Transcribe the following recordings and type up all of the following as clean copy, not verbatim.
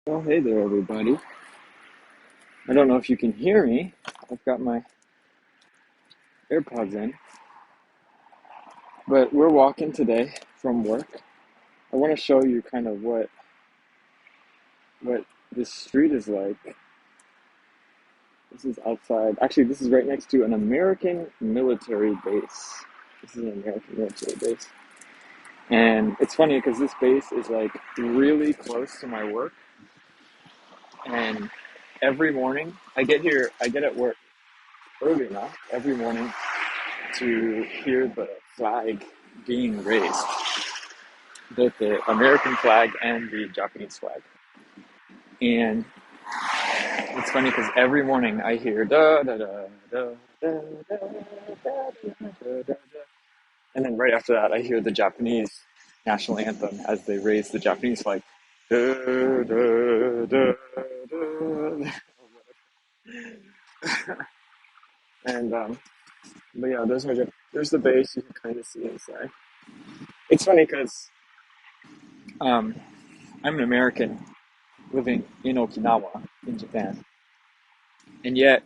Well, hey there, everybody. I don't know if you can hear me. I've got my AirPods in, but we're walking today from work. I want to show you kind of what this street is like. This is outside. Actually, this is right next to an American military base. This is an American military base. And it's funny because this base is like really close to my work. And every morning, I get at work early enough every morning to hear the flag being raised, both the American flag and the Japanese flag. And it's funny because every morning I hear da da da da da da da da da, and then right after that I hear the Japanese national anthem as they raise the Japanese flag. Da, da, da, da. And but yeah, there's the base. You can kind of see inside. It's funny because um, I'm an American living in Okinawa in Japan, and yet,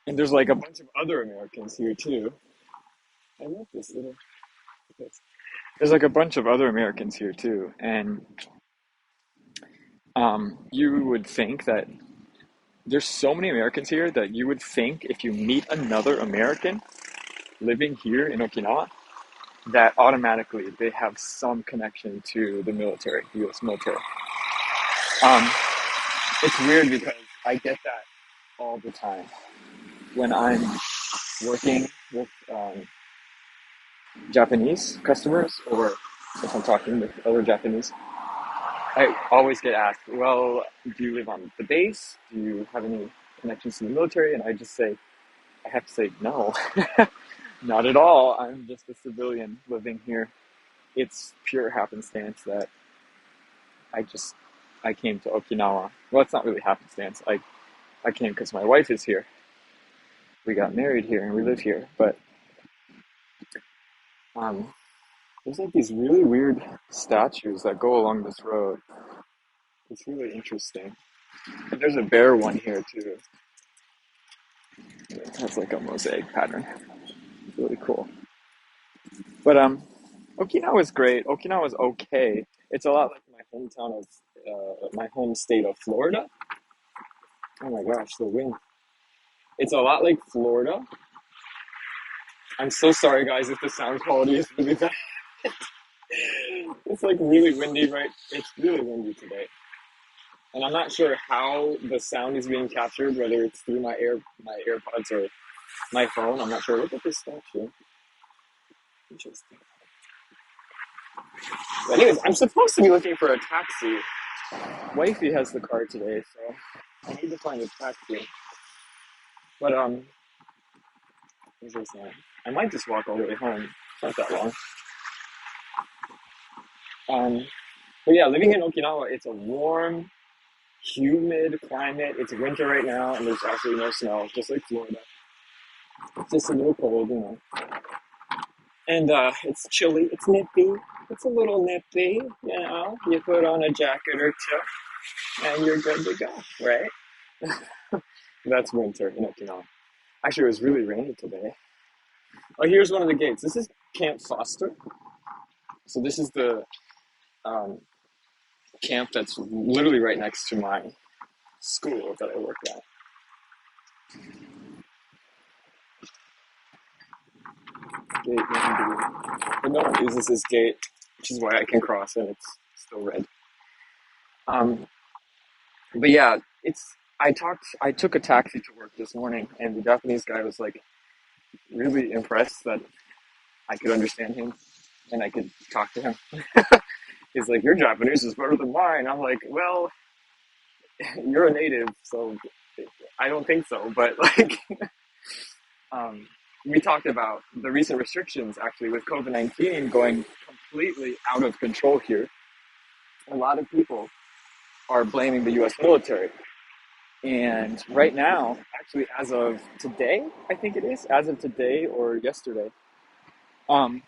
and there's like a bunch of other Americans here too. I love this little place. There's like a bunch of other Americans here too, and you would think that there's so many Americans here that you would think if you meet another American living here in Okinawa, that automatically they have some connection to the military, the U.S. military. Um, it's weird because I get that all the time when I'm working with Japanese customers or if I'm talking with other Japanese. I always get asked, well, do you live on the base? Do you have any connections to the military? And I have to say, no, not at all. I'm just a civilian living here. It's pure happenstance that I just, I came to Okinawa. Well, it's not really happenstance. I came because my wife is here. We got married here and we live here. But um, there's like these really weird statues that go along this road. It's really interesting. And there's a bear one here too. It has like a mosaic pattern. It's really cool. But Okinawa is great. Okinawa is okay. It's a lot like my hometown of my home state of Florida. Oh my gosh, the wind. It's a lot like Florida. I'm so sorry, guys, if the sound quality is really bad. It's like really windy, right? It's really windy today, and I'm not sure how the sound is being captured, whether it's through my AirPods or my phone. I'm not sure. Look at this statue. Interesting. But anyways, I'm supposed to be looking for a taxi. Wifey has the car today, so I need to find a taxi. But what was I saying? I might just walk all the way home. It's not that long. Um, but yeah, living in Okinawa, it's a warm, humid climate. It's winter right now, and there's absolutely no snow, just like Florida. It's just a little cold, you know. And it's chilly. It's nippy. It's a little nippy, you know. You put on a jacket or two, and you're good to go, right? That's winter in Okinawa. Actually, it was really rainy today. Oh, here's one of the gates. This is Camp Foster. So this is the um, camp that's literally right next to my school that I work at. Gate 1B. But no one uses this gate, which is why I can cross and it's still red. Um, but yeah, I took a taxi to work this morning, and the Japanese guy was like really impressed that I could understand him and I could talk to him. He's like, "Your Japanese is better than mine." I'm like, "Well, you're a native, so I don't think so." But like, um, we talked about the recent restrictions actually with COVID-19 going completely out of control here. A lot of people are blaming the U.S. military. And right now, actually, as of today, I think it is, as of today or yesterday, um,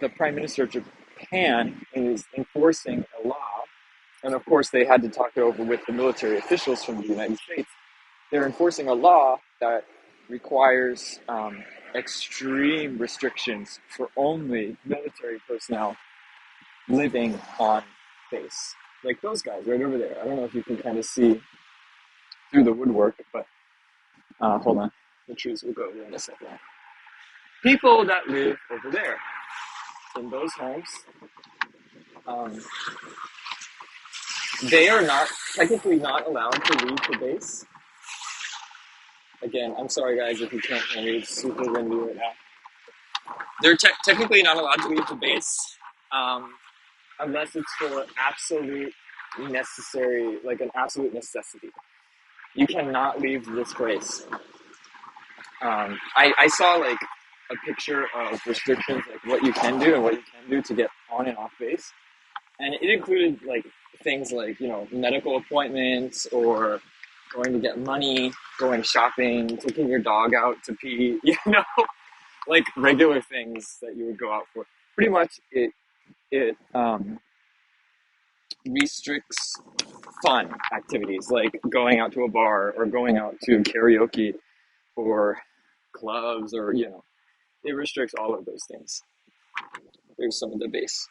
the Prime Minister of Japan is enforcing a law And of course, they had to talk it over with the military officials from the United States. They're enforcing a law that requires extreme restrictions for only military personnel living on base. Like those guys right over there. I don't know if you can kind of see through the woodwork, but hold on. The trees will go in a second. People that live over there in those homes, um, they are not technically not allowed to leave the base. Again, I'm sorry guys if you can't hear me. It's super windy right now. They're technically not allowed to leave the base unless it's for absolute necessary, like an absolute necessity. You cannot leave this place. I saw like a picture of restrictions, like what you can do and what you can do to get on and off base, and it included like things like medical appointments or going to get money, going shopping, taking your dog out to pee, like regular things that you would go out for. Pretty much, it restricts fun activities like going out to a bar or going out to karaoke or clubs or it restricts all of those things. There's some of the base,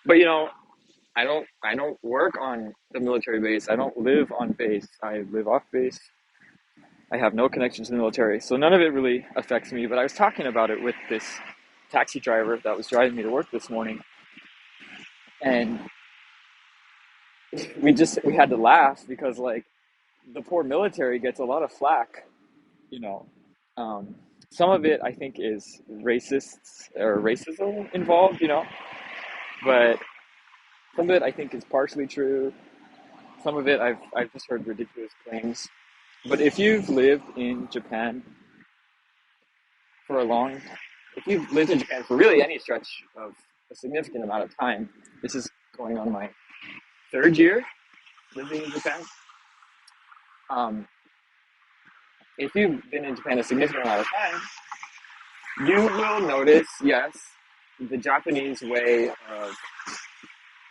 but I don't work on the military base. I don't live on base. I live off base. I have no connection to the military, so none of it really affects me. But I was talking about it with this taxi driver that was driving me to work this morning, and we had to laugh because like the poor military gets a lot of flack, you know. Um, some of it I think is racists or racism involved, but some of it I think is partially true. Some of it I've just heard ridiculous claims. But if you've lived in Japan for a long, if you've lived in Japan for really any stretch of a significant amount of time, this is going on my third year living in Japan. Um, if you've been in Japan a significant amount of time, you will notice, yes, the Japanese way of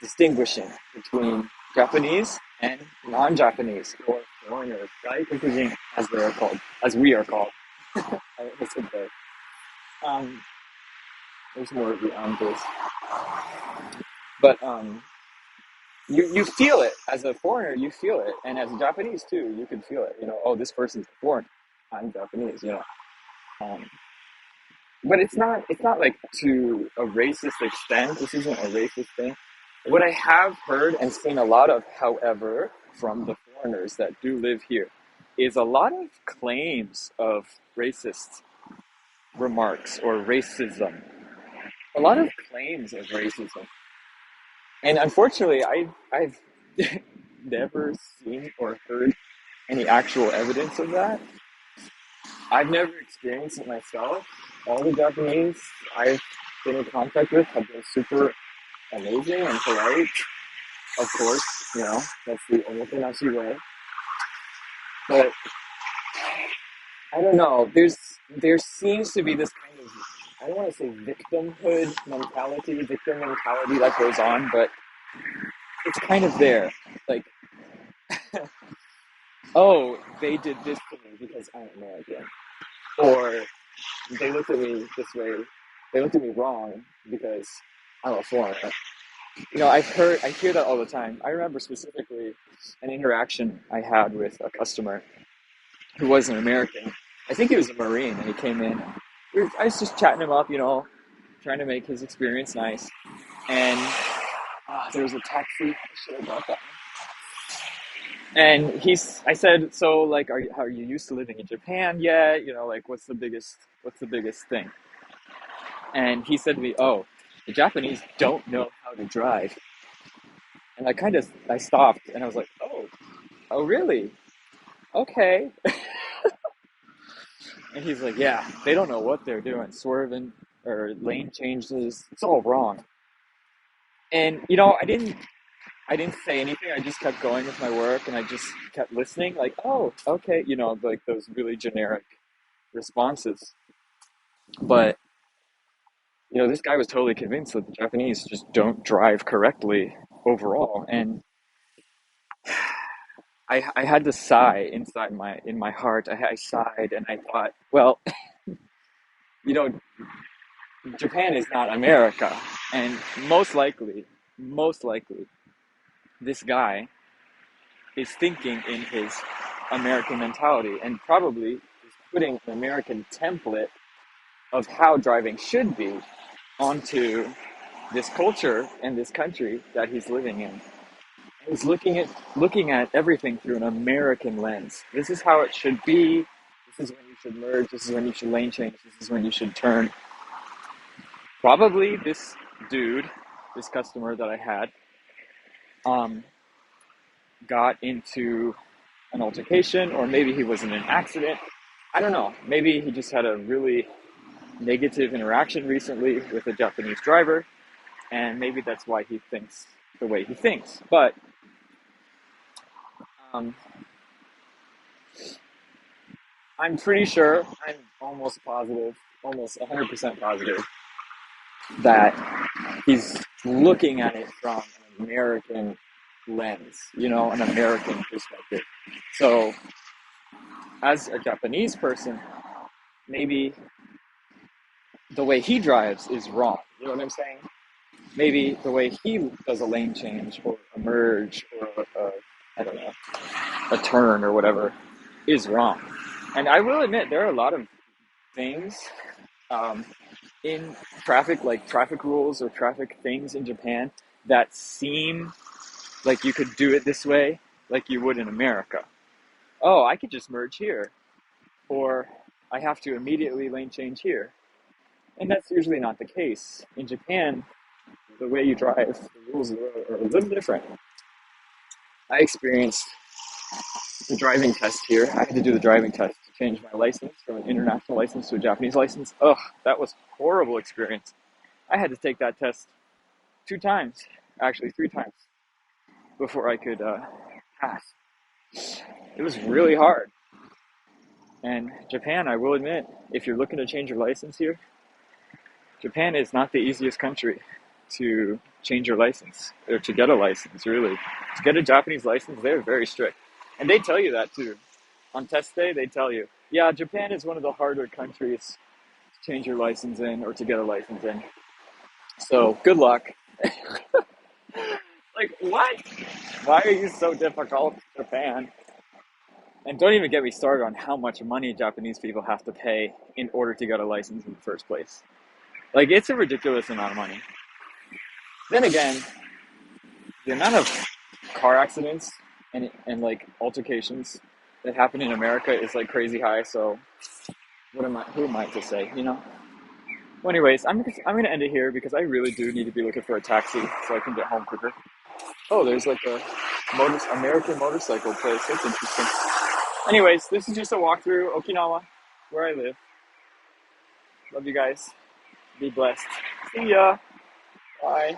distinguishing between Japanese and non-Japanese or foreigners, right? As they are called, as we are called. I said that. Um, there's more of the this, but you feel it as a foreigner. You feel it, and as a Japanese too, you can feel it. Oh, this person's foreign. I'm Japanese. Um, but it's not like to a racist extent. This isn't a racist thing. What I have heard and seen a lot of, however, from the foreigners that do live here, is a lot of claims of racist remarks or racism. A lot of claims of racism. And unfortunately, I've never seen or heard any actual evidence of that. I've never experienced it myself. All the Japanese I've been in contact with have been super amazing and polite. Of course, that's the omotenashi way. But I don't know. There seems to be this kind of, I don't want to say victim mentality that goes on, but it's kind of there. Like, oh, they did this to me because I'm American. Or they looked at me this way. They looked at me wrong because I'm a foreigner. I hear that all the time. I remember specifically an interaction I had with a customer who was an American. I think he was a Marine, and he came in. I was just chatting him up, trying to make his experience nice. And there was a taxi. I should have got that one. And I said, so like, are you used to living in Japan yet? Like, what's the biggest thing? And he said to me, oh, the Japanese don't know how to drive. And I stopped, and I was like, oh, really? Okay. And he's like, yeah, they don't know what they're doing, swerving or lane changes. It's all wrong. And I didn't say anything. I just kept going with my work, and I just kept listening, like, oh, okay, like those really generic responses. But this guy was totally convinced that the Japanese just don't drive correctly. overall. And I had to sigh inside in my heart. I sighed and I thought, well, you know, Japan is not America, and most likely, this guy is thinking in his American mentality and probably is putting an American template of how driving should be onto this culture and this country that he's living in. He's looking at everything through an American lens. This is how it should be. This is when you should merge. This is when you should lane change. This is when you should turn. Probably this dude, this customer that I had, um, got into an altercation, or maybe he was in an accident. I don't know. Maybe he just had a really negative interaction recently with a Japanese driver, and maybe that's why he thinks the way he thinks. But um, I'm pretty sure, I'm almost positive, almost 100% positive, that he's looking at it from an American lens, an American perspective. So, as a Japanese person, maybe the way he drives is wrong. You know what I'm saying? Maybe the way he does a lane change or a merge or I don't know, a turn or whatever is wrong. And I will admit there are a lot of things um, in traffic, like traffic rules or traffic things in Japan that seem like you could do it this way, like you would in America. Oh, I could just merge here, or I have to immediately lane change here. And that's usually not the case. In Japan, the way you drive, the rules of the road are a little different. I experienced the driving test here. I had to do the driving test to change my license from an international license to a Japanese license. Ugh, that was a horrible experience. I had to take that test 2 times, actually 3 times, before I could pass. It was really hard. And Japan, I will admit, if you're looking to change your license here, Japan is not the easiest country to change your license, or to get a license, really. To get a Japanese license, they're very strict. And they tell you that too. On test day, they tell you, yeah, Japan is one of the harder countries to change your license in or to get a license in. So good luck. Like, what? Why are you so difficult, Japan? And don't even get me started on how much money Japanese people have to pay in order to get a license in the first place. Like, it's a ridiculous amount of money. Then again, the amount of car accidents and like altercations that happen in America is like crazy high. So who am I to say, Well, anyways, I'm gonna end it here because I really do need to be looking for a taxi so I can get home quicker. Oh, there's like a American motorcycle place. That's interesting. Anyways, this is just a walkthrough Okinawa, where I live. Love you guys. Be blessed. See ya. Bye.